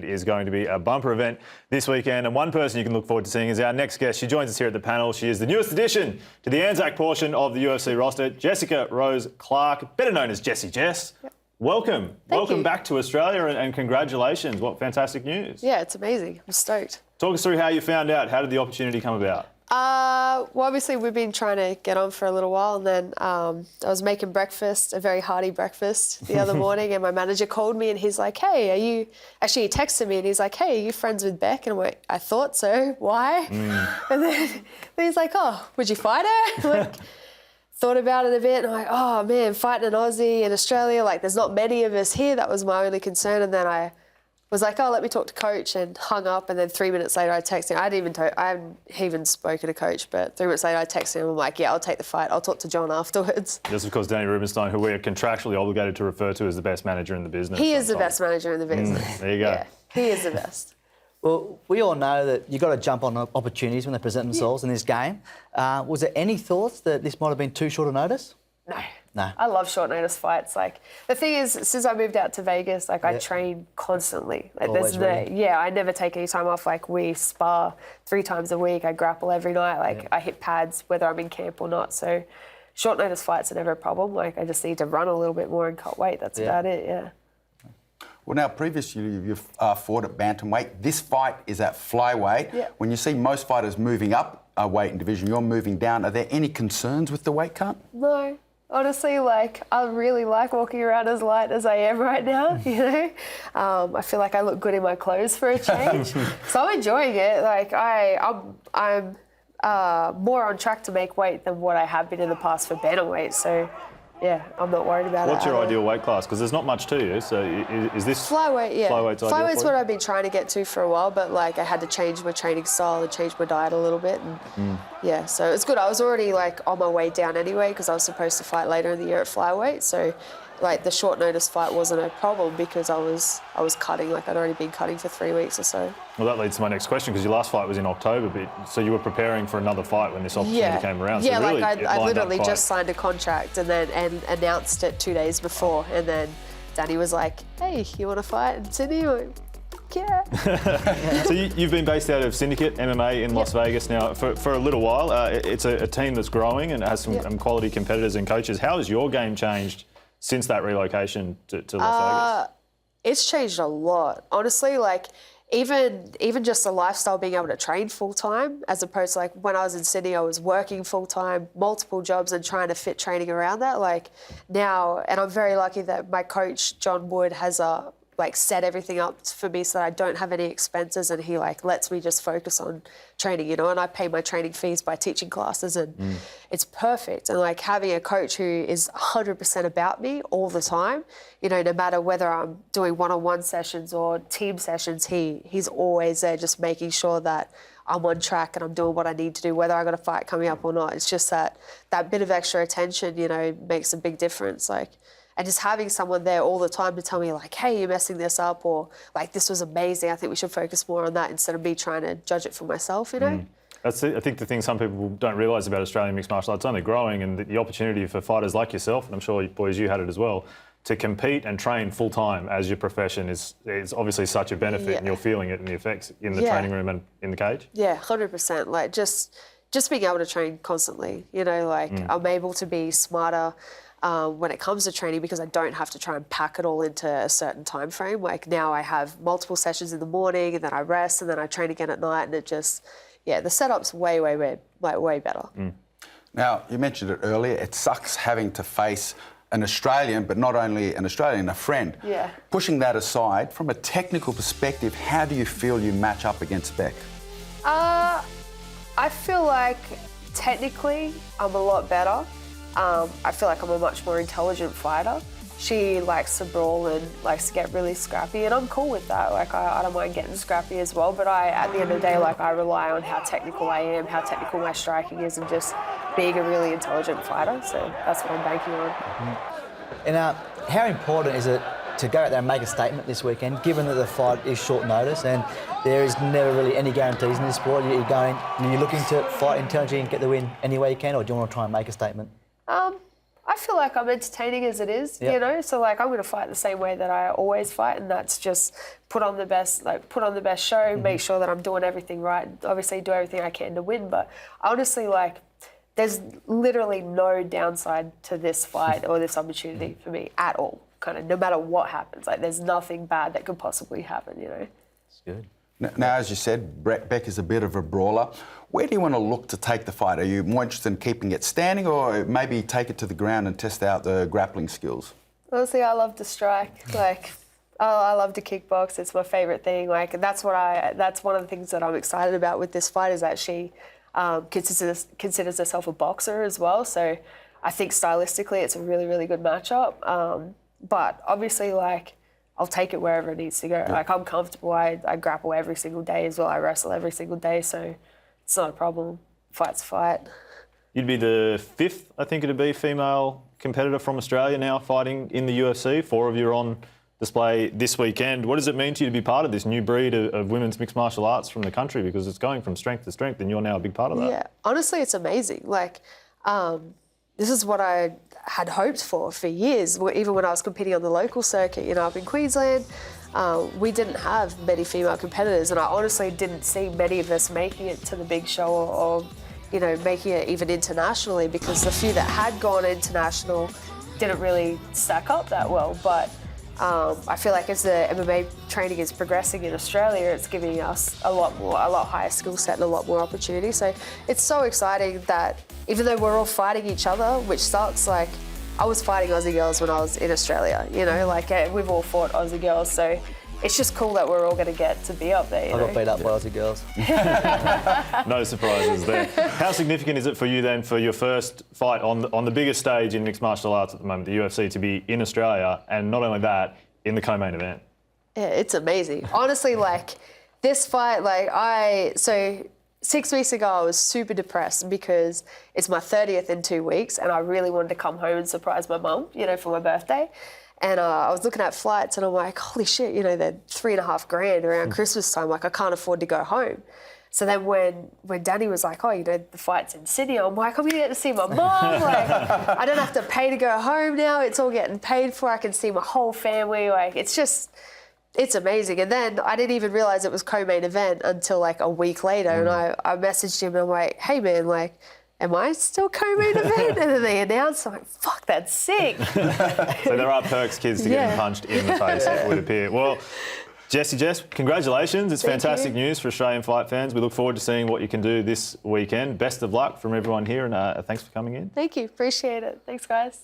is going to be a bumper event this weekend. And one person you can look forward to seeing is our next guest. She joins us here at the panel. She is the newest addition to the Anzac portion of the UFC roster, Jessica Rose Clarke, better known as Jessie Jess. Yep. Welcome. Welcome back to Australia and congratulations. What fantastic news. Yeah, it's amazing. I'm stoked. Talk us through how you found out. How did the opportunity come about? Well, obviously we've been trying to get on for a little while, and then I was making breakfast, a very hearty breakfast the other morning, and my manager called me and he's like, hey, are you... Actually, he texted me and he's like, hey, are you friends with Beck? And I'm like, I thought so. Why? And then he's like, oh, would you fight her? Like, thought about it a bit, and I'm like, oh, man, fighting an Aussie in Australia, like, there's not many of us here. That was my only concern. And then I was like, oh, let me talk to coach, and hung up. And then 3 minutes later, I texted him. I hadn't even spoken to coach, but 3 minutes later, I texted him. I'm like, yeah, I'll take the fight. I'll talk to John afterwards. Yes, of course, Danny Rubenstein, who we are contractually obligated to refer to as the best manager in the business. He is the best manager in the business. There you go. Yeah, he is the best. Well, we all know that you've got to jump on opportunities when they present themselves in this game. Was there any thoughts that this might have been too short a notice? No. I love short notice fights. Like, the thing is, since I moved out to Vegas, like, I train constantly. Like, I never take any time off. Like, we spar 3 times a week. I grapple every night. Like, I hit pads whether I'm in camp or not. So short notice fights are never a problem. Like, I just need to run a little bit more and cut weight. That's about it, yeah. Well, now, previously you've fought at bantamweight. This fight is at flyweight. Yeah. When you see most fighters moving up a weight and division, you're moving down. Are there any concerns with the weight cut? No. Honestly, like, I really like walking around as light as I am right now, you know? I feel like I look good in my clothes for a change. So I'm enjoying it. Like, I'm more on track to make weight than what I have been in the past for bantamweight. So, yeah, I'm not worried about it. What's your ideal weight class? Because there's not much to you. So is this... Flyweight, yeah. Flyweight's what I've been trying to get to for a while, but, like, I had to change my training style and change my diet a little bit. And, yeah, so it's good. I was already, like, on my way down anyway because I was supposed to fight later in the year at flyweight. So, like, the short notice fight wasn't a problem because I was cutting. Like, I'd already been cutting for 3 weeks or so. Well, that leads to my next question, because your last fight was in October, but so you were preparing for another fight when this opportunity came around. Yeah, so really, like I literally just signed a contract and announced it 2 days before, and then Danny was like, hey, you want to fight in Sydney? I'm like, yeah. So you've been based out of Syndicate MMA in Las Vegas now for a little while. It's a team that's growing and has some quality competitors and coaches. How has your game changed since that relocation to Las Vegas? It's changed a lot, honestly. Like, even just the lifestyle, being able to train full time, as opposed to, like, when I was in Sydney, I was working full time, multiple jobs, and trying to fit training around that. Like, now, and I'm very lucky that my coach John Wood has set everything up for me so that I don't have any expenses, and he, like, lets me just focus on training, you know, and I pay my training fees by teaching classes, and it's perfect. And, like, having a coach who is 100% about me all the time, you know, no matter whether I'm doing one-on-one sessions or team sessions, he's always there just making sure that I'm on track and I'm doing what I need to do, whether I got a fight coming up or not. It's just that bit of extra attention, you know, makes a big difference. Like, and just having someone there all the time to tell me, like, hey, you're messing this up, or, like, this was amazing, I think we should focus more on that instead of me trying to judge it for myself, you know? That's it. I think the thing some people don't realise about Australian mixed martial arts, it's only growing, and the opportunity for fighters like yourself, and I'm sure, boys, you had it as well, to compete and train full-time as your profession is obviously such a benefit, and you're feeling it in the effects in the training room and in the cage. Yeah, 100%. Like, just being able to train constantly, you know, like, I'm able to be smarter when it comes to training because I don't have to try and pack it all into a certain time frame. Like, now I have multiple sessions in the morning, and then I rest, and then I train again at night, and it just, the setup's way better. Now, you mentioned it earlier, it sucks having to face an Australian, but not only an Australian, a friend. Yeah. Pushing that aside, from a technical perspective, how do you feel you match up against Beck? I feel like technically I'm a lot better. I feel like I'm a much more intelligent fighter. She likes to brawl and likes to get really scrappy, and I'm cool with that. Like, I don't mind getting scrappy as well, but at the end of the day, like, I rely on how technical I am, how technical my striking is, and just being a really intelligent fighter. So that's what I'm banking on. And how important is it to go out there and make a statement this weekend, given that the fight is short notice and there is never really any guarantees in this sport? You're you're looking to fight intelligently and get the win any way you can, or do you want to try and make a statement? I feel like I'm entertaining as it is, Yep. you know. So like I'm going to fight the same way that I always fight, and that's just put on the best show, make sure that I'm doing everything right. Obviously, do everything I can to win. But honestly, like, there's literally no downside to this fight or this opportunity for me at all. Kind of, no matter what happens, like there's nothing bad that could possibly happen, you know. It's good. Now, as you said, Beck is a bit of a brawler. Where do you want to look to take the fight? Are you more interested in keeping it standing, or maybe take it to the ground and test out the grappling skills? Honestly, I love to strike. Like, I love to kickbox. It's my favourite thing. Like, that's one of the things that I'm excited about with this fight is that she considers herself a boxer as well. So I think stylistically it's a really, really good matchup. But obviously, like, I'll take it wherever it needs to go. Like, I'm comfortable. I grapple every single day as well. I wrestle every single day, so it's not a problem. Fight's a fight. You'd be the 5th, I think it'd be, female competitor from Australia now fighting in the UFC. 4 of you are on display this weekend. What does it mean to you to be part of this new breed of women's mixed martial arts from the country? Because it's going from strength to strength, and you're now a big part of that. Yeah, honestly, it's amazing. Like, this is what I had hoped for years. Even when I was competing on the local circuit, you know, up in Queensland, we didn't have many female competitors, and I honestly didn't see many of us making it to the big show or you know, making it even internationally, because the few that had gone international didn't really stack up that well. But I feel like as the MMA training is progressing in Australia, it's giving us a lot higher skill set and a lot more opportunity. So it's so exciting that even though we're all fighting each other, which sucks, like I was fighting Aussie girls when I was in Australia, you know, like we've all fought Aussie girls. So it's just cool that we're all going to get to be up there. I got beat up by Aussie girls. No surprises there. How significant is it for you then, for your first fight on the biggest stage in mixed martial arts at the moment, the UFC, to be in Australia, and not only that, in the co-main event? Yeah, it's amazing. Honestly, like this fight, so 6 weeks ago I was super depressed because it's my 30th in 2 weeks, and I really wanted to come home and surprise my mum, you know, for my birthday. And I was looking at flights and I'm like, holy shit, you know, they're $3,500 around Christmas time. Like, I can't afford to go home. So then when Danny was like, oh, you know, the fight's in Sydney, I'm like, I'm going to get to see my mum. Like, I don't have to pay to go home now. It's all getting paid for. I can see my whole family. Like, it's amazing. And then I didn't even realise it was co-main event until like a week later. And I messaged him and I'm like, hey, man, like, am I still co-main event? And then they announced, I'm like, fuck, that's sick. So there are perks, kids, to getting punched in the face, it would appear. Well, Jess, congratulations. It's fantastic news for Australian fight fans. We look forward to seeing what you can do this weekend. Best of luck from everyone here, and thanks for coming in. Thank you. Appreciate it. Thanks, guys.